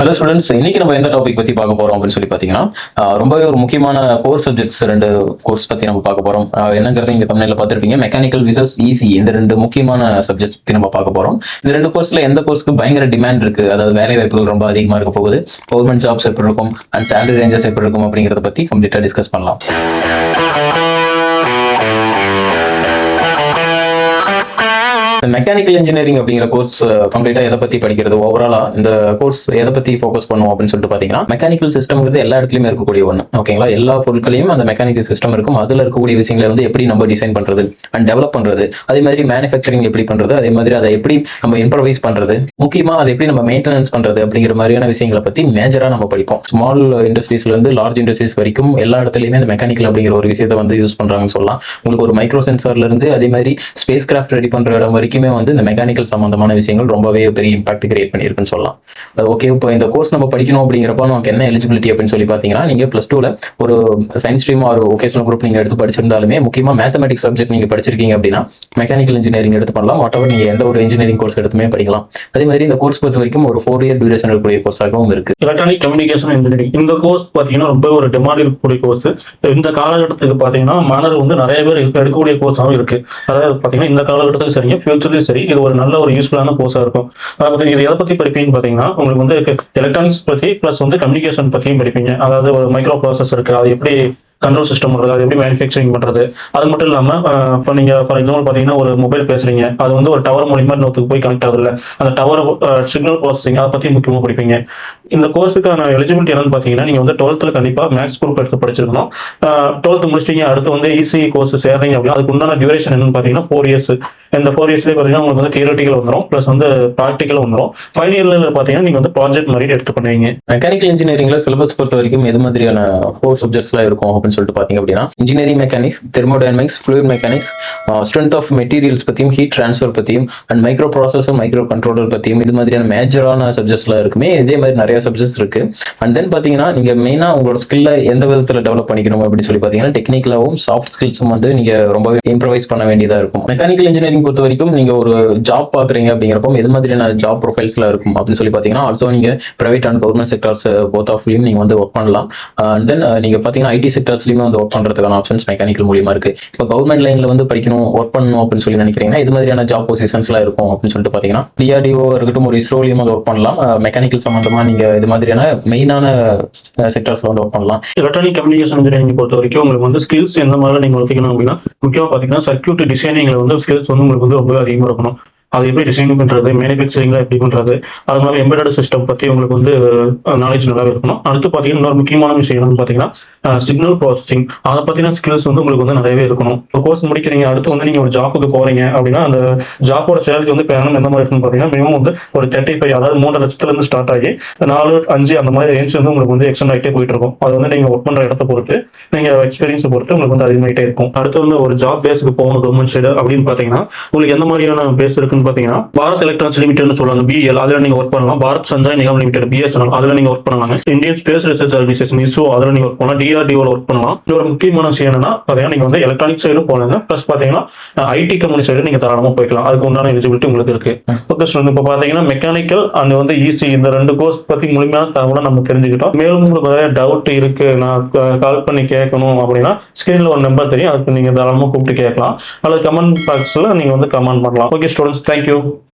Hello students, இன்னைக்கு நம்ம எந்த டாபிக் பத்தி பார்க்க போறோம் அப்படின்னு சொல்லி பாத்தீங்கன்னா, ரொம்பவே ஒரு முக்கியமான கோர்ஸ் சப்ஜெக்ட்ஸ் ரெண்டு கோர்ஸ் பத்தி நம்ம பார்க்க போறோம். என்னங்கிறது இங்க தமிழ்ல பார்த்துருப்பீங்க. மெக்கானிக்கல் விசஸ் இசி, இந்த ரெண்டு முக்கியமான சப்ஜெக்ட்ஸ் பத்தி நம்ம பார்க்க போறோம். இந்த ரெண்டு கோர்ஸ்ல எந்த கோர்ஸ்க்கு பயங்கர டிமாண்ட் இருக்கு, அதாவது வேலை வாய்ப்புகள் ரொம்ப அதிகமா இருக்க போகுது, கவர்மெண்ட் ஜாப்ஸ் எப்படி இருக்கும் அண்ட் சேலரி ரேஞ்சஸ் எப்படி இருக்கும் அப்படிங்கறத பத்தி கம்ப்ளீட்டா டிஸ்கஸ் பண்ணலாம். மெக்கானிக்கல் இன்ஜினியரிங் அப்படிங்கிற கோர்ஸ் கம்ப்ளீட்டா எதை பத்தி படிக்கிறது, ஓவராலா இந்த கோர்ஸ் எதை பத்தி ஃபோக்கஸ் பண்ணுவோம் அப்படின்னு சொல்லிட்டு பாத்தீங்கன்னா, மெக்கானிக்கல் சிஸ்டம்ங்கிறது எல்லா இடத்துலயுமே இருக்கக்கூடிய ஒன்று. ஓகேங்களா, எல்லா பொருட்களையும் அந்த மெக்கானிக்கல் சிஸ்டம் இருக்கும். அதுல இருக்கக்கூடிய விஷயங்களை வந்து எப்படி நம்ம டிசைன் பண்றது அண்ட் டெவலப் பண்றது, அதே மாதிரி மேனுஃபேக்சரிங் எப்படி பண்றது, அதே மாதிரி அதை எப்படி நம்ம இம்ப்ரவைஸ் பண்றது, முக்கியமா அதை எப்படி நம்ம மெயின்டெனன்ஸ் பண்றது அப்படிங்கிற மாதிரியான விஷயங்களை பத்தி மேஜரா நம்ம படிப்போம். ஸ்மால் இண்டஸ்ட்ரீஸ்ல இருந்து லார்ஜ் இண்டஸ்ட்ரீஸ் வரைக்கும் எல்லா இடத்துலயுமே இந்த மெக்கானிக்கல் அப்படிங்கிற ஒரு விஷயத்தை வந்து யூஸ் பண்றாங்கன்னு சொல்லலாம். உங்களுக்கு ஒரு மைக்ரோ சென்சார்ல இருந்து அதே மாதிரி ஸ்பேஸ் கிராஃப்ட் ரெடி பண்ற இடம் வரைக்குமே வந்து இந்த மெக்கானிக்கல் சம்பந்தமான விஷயங்கள் ரொம்பவே பெரிய இம்பாக்ட் கிரியேட் பண்ணியிருக்குன்னு சொல்லலாம். ஓகே, இப்போ இந்த கோர்ஸ் நம்ம படிக்கணும் அப்படிங்கிறப்ப நமக்கு என்ன எலிஜிபிலிட்டி அப்படின்னு சொல்லி பாத்தீங்கன்னா, நீங்க பிளஸ் டூல ஒரு சயின்ஸ் ஸ்ட்ரீம் ஒரு ஒகேஷனல் குரூப் நீங்க எடுத்து படிச்சிருந்தாலுமே, முக்கியமா மேத்தமெட்டிக்ஸ் சப்ஜெக்ட் நீங்க படிச்சிருக்கீங்க அப்படின்னா மெக்கானிக்கல் இன்ஜினியரிங் எடுத்து பண்ணலாம். வாட் எவர் நீங்க எந்த ஒரு இன்ஜினியரிங் கோர்ஸ் எடுத்துமே படிக்கலாம். அதே மாதிரி இந்த கோர்ஸ் பொறுத்த வரைக்கும் ஒரு 4 இயர் டியூரேஷன் இருக்கக்கூடிய கோர்ஸாகவும் இருக்கு. எலக்ட்ரானிக் கம்யூனிகேஷன் இன்ஜினியரிங் இந்த கோர்ஸ் பாத்தீங்கன்னா ரொம்ப ஒரு டிமாண்ட் இருக்கக்கூடிய கோர்ஸ். இந்த காலகட்டத்துக்கு பாத்தீங்கன்னா மாணவர் வந்து நிறைய பேர் எடுக்கக்கூடிய கோர்ஸாகவும் இருக்கு. அதாவது பாத்தீங்கன்னா இந்த காலகட்டத்துக்கு சரிங்க, ஃபியூச்சர்லயும் சரி, இது ஒரு நல்ல ஒரு யூஸ்ஃபுல்லான கோர்ஸா இருக்கும். அதாவது இது எதை பத்தி படிப்பீங்கன்னு பாத்தீங்கன்னா, உங்களுக்கு வந்து எலக்ட்ரானிக்ஸ் பத்தி பிளஸ் வந்து கம்யூனிகேஷன் பத்தியும் படிப்பீங்க. அதாவது ஒரு மைக்ரோ ப்ராசஸ் இருக்கு, அது எப்படி கண்ட்ரோல் சிஸ்டம் பண்றது, அது எப்படி மேனுஃபேக்சரிங் பண்றது. அது மட்டும் இல்லாம இப்போ நீங்க ஃபார் எக்ஸாம்பிள் பாத்தீங்கன்னா ஒரு மொபைல் பேசுறீங்க, அது வந்து ஒரு டவர் மூலியமா இன்னொருத்துக்கு போய் கனெக்ட் ஆகுது இல்ல, அந்த டவர் சிக்னல் ப்ராசஸிங் அதை பத்தி முக்கியமா படிப்பீங்க. இந்த கோர்ஸுக்கான எலிஜிபிலிட்டி என்னன்னு பாத்தீங்கன்னா, நீங்க வந்து 12th கண்டிப்பா மேக்ஸ் குரூப் எடுத்து படிச்சிருக்கணும். 12th முடிச்சிட்டீங்க, அடுத்து வந்து ஈஸி கோர்ஸ் சேர்றீங்க அப்படின்னா அதுக்கு உண்டான டியூரேஷன் என்னன்னு பாத்தீங்கன்னா 4 இயர்ஸ். இந்த 4 இயர்ஸ்லேயே பார்த்தீங்கன்னா உங்களுக்கு வந்து தியரட்டிக்கல் வந்துடும், ப்ளஸ் வந்து ப்ராக்டிக்கல் வந்துடும். ஃபைனல் இயர்ல பார்த்தீங்கன்னா நீங்கள் வந்து ப்ராஜெக்ட் மாதிரி எடுத்து பண்ணுவீங்க. மெக்கானிக்கல் இன்ஜினியரிங்ல சிலபஸ் பொறுத்த வரைக்கும் எது மாதிரியான கோர் சப்ஜெக்ட்ஸ்லாம் இருக்கும் அப்படின்னு சொல்லிட்டு பார்த்தீங்க அப்படின்னா, engineering mechanics, thermodynamics, fluid mechanics, strength of materials பற்றியும், ஹீட் ட்ரான்ஸ்ஃபர் பற்றியும் and microprocessor, microcontroller பற்றியும், இது மாதிரியான மேஜரான சப்ஜெக்ட்ஸ்லாம் இருக்குமே. இதே மாதிரி நிறைய சப்ஜெக்ட்ஸ் இருக்கு. அண்ட் தென் பார்த்தீங்கன்னா, நீங்கள் மெயினாக உங்களோட ஸ்கில்லை எந்த விதத்தில் டெவலப் பண்ணிக்கணும் அப்படின்னு சொல்லி பார்த்தீங்கன்னா, டெக்னிக்கலாகவும் சாஃப்ட் ஸ்கில்ஸும் வந்து நீங்கள் ரொம்பவே இம்ப்ரவைஸ் பண்ண வேண்டியதாக இருக்கும். மெக்கானிக்கல் இன்ஜினியரிங் பொறுத்த வரைக்கும் நீங்க ஒரு ஜாப் பாக்குறீங்க அப்படிங்கிறப்போ எது மாதிரியான ஜாப் ப்ரொஃபைல்ஸ்ல இருக்கும் அப்படின்னு சொல்லி பாத்தீங்கன்னா, ஆல்சோ நீங்க private and government sectors both ஆஃப்லயும் நீங்க வந்து ஒர்க் பண்ணலாம். தென் நீங்க பாத்தீங்கன்னா ஐடி செக்டர்ஸ்லயுமே வந்து ஒர்க் பண்றதுக்கான ஆப்ஷன்ஸ் மெக்கானிக்கல் மூலியமா இருக்கு. இப்போ கவர்மெண்ட் லைன்ல வந்து படிக்கணும், ஒர்க் பண்ணணும் அப்படின்னு சொல்லி நினைக்கிறீங்கன்னா, இது மாதிரியான ஜாப் பொசிஷன்ஸ்லாம் இருக்கும் அப்படின்னு சொல்லிட்டு பாத்தீங்கன்னா, டிஆர்டிஓ இருக்கட்டும், ஒரு இஸ்ரோலையும் வந்து ஒர்க் பண்ணலாம். மெக்கானிக்கல் சம்பந்தமா நீங்க இது மாதிரியான மெயினான செக்டர்ஸ்ல வந்து ஒர்க் பண்ணலாம். எலக்ட்ரானிக் கம்யூனிகேஷன் இன்ஜினியரிங் பொறுத்த வரைக்கும் உங்களுக்கு வந்து ஸ்கில்ஸ் எந்த மாதிரி நீங்க வளர்த்திக்கணும் அப்படின்னா, முக்கியமா பாத்தீங்கன்னா சர்க்யூட் டிசைனிங்ல வந்து ஸ்கில்ஸ் வந்து உங்களுக்கு வந்து ரொம்ப அதிகமாக இருக்கணும். அது எப்படி டிசைன் பண்றது, மேனுஃபேக்சரிங்ல எப்படி பண்றது, அது மாதிரி எம்பெடட் சிஸ்டம் பத்தி உங்களுக்கு வந்து நாலேஜ் நல்லா இருக்கணும். அடுத்து பாத்தீங்கன்னா இன்னொரு முக்கியமான விஷயம் என்னன்னு பாத்தீங்கன்னா சிக்னல் ப்ராசஸிங், அதை பத்தின ஸ்கில்ஸ் வந்து உங்களுக்கு வந்து நிறையவே இருக்கணும். இப்போ கோர்ஸ் முடிக்கிறீங்க, அடுத்து வந்து நீங்க ஒரு ஜாப்புக்கு போறீங்க அப்படின்னா அந்த ஜாப்போட சேலரி வந்து பேரம் எந்த மாதிரி இருக்குன்னு பாத்தீங்கன்னா மினிமம் வந்து ஒரு 35, அதாவது 3 லட்சத்துல இருந்து ஸ்டார்ட் ஆகி 4, 5 அந்த மாதிரி ரேஞ்ச் வந்து உங்களுக்கு வந்து எக்ஸ்டெண்ட் ஆகிட்டே போயிட்டு இருக்கும். அது வந்து நீங்க ஒர்க் பண்ற இடத்த பொறுத்து, நீங்க எக்ஸ்பீரியன்ஸ் பொறுத்து உங்களுக்கு வந்து அதிகமாயிட்டே இருக்கும். அடுத்து வந்து ஒரு ஜாப் பேஸ்க்கு போகணும் கவர்மெண்ட் சைடு அப்படின்னு பாத்தீங்கன்னா, உங்களுக்கு எந்த மாதிரியான பேஸ் இருக்குன்னு பாத்தீங்கன்னா, பாரத் எலக்ட்ரானிக்ஸ் லிமிடெட்னு சொல்லுவாங்க, பிஎல், அதுல நீங்க ஒர்க் பண்ணலாம். பாரத் சஞ்சாய் நிகம் லிமிடெட், பிஎஸ்என்எல், அதுல நீங்க ஒர்க் பண்ணலாம். Indian space research services, ISRO, அதுல நீங்க ஒர்க் பண்ணலாம். டிஆர்டிஓல ஒர்க் பண்ணலாம். இது ஒரு முக்கியமான விஷயம் என்னன்னா பாத்தீங்கன்னா, நீங்க வந்து எலக்ட்ரானிக் சைடும் போனாங்க, பிளஸ் பாத்தீங்கன்னா ஐடி கம்பெனி சைடு நீங்க தாராளமா போய்க்கலாம். அதுக்கு உண்டான எலிஜிபிலிட்டி உங்களுக்கு இருக்கு. இப்போ பாத்தீங்கன்னா மெக்கானிக்கல் அண்ட் வந்து ஈசி, இந்த ரெண்டு கோர்ஸ் பத்தி முழுமையான தகவலை நம்ம தெரிஞ்சுக்கிட்டோம். மேலும் உங்களுக்கு நிறைய டவுட் இருக்கு, நான் கால் பண்ணி கேட்கணும் அப்படின்னா ஸ்கிரீன்ல ஒரு நம்பர் தெரியும், அதுக்கு நீங்க தாராளமா கூப்பிட்டு கேட்கலாம். அல்லது கமெண்ட் பாக்ஸ்ல நீங்க வந்து கமெண்ட் பண்ணலாம். Okay students, thank you.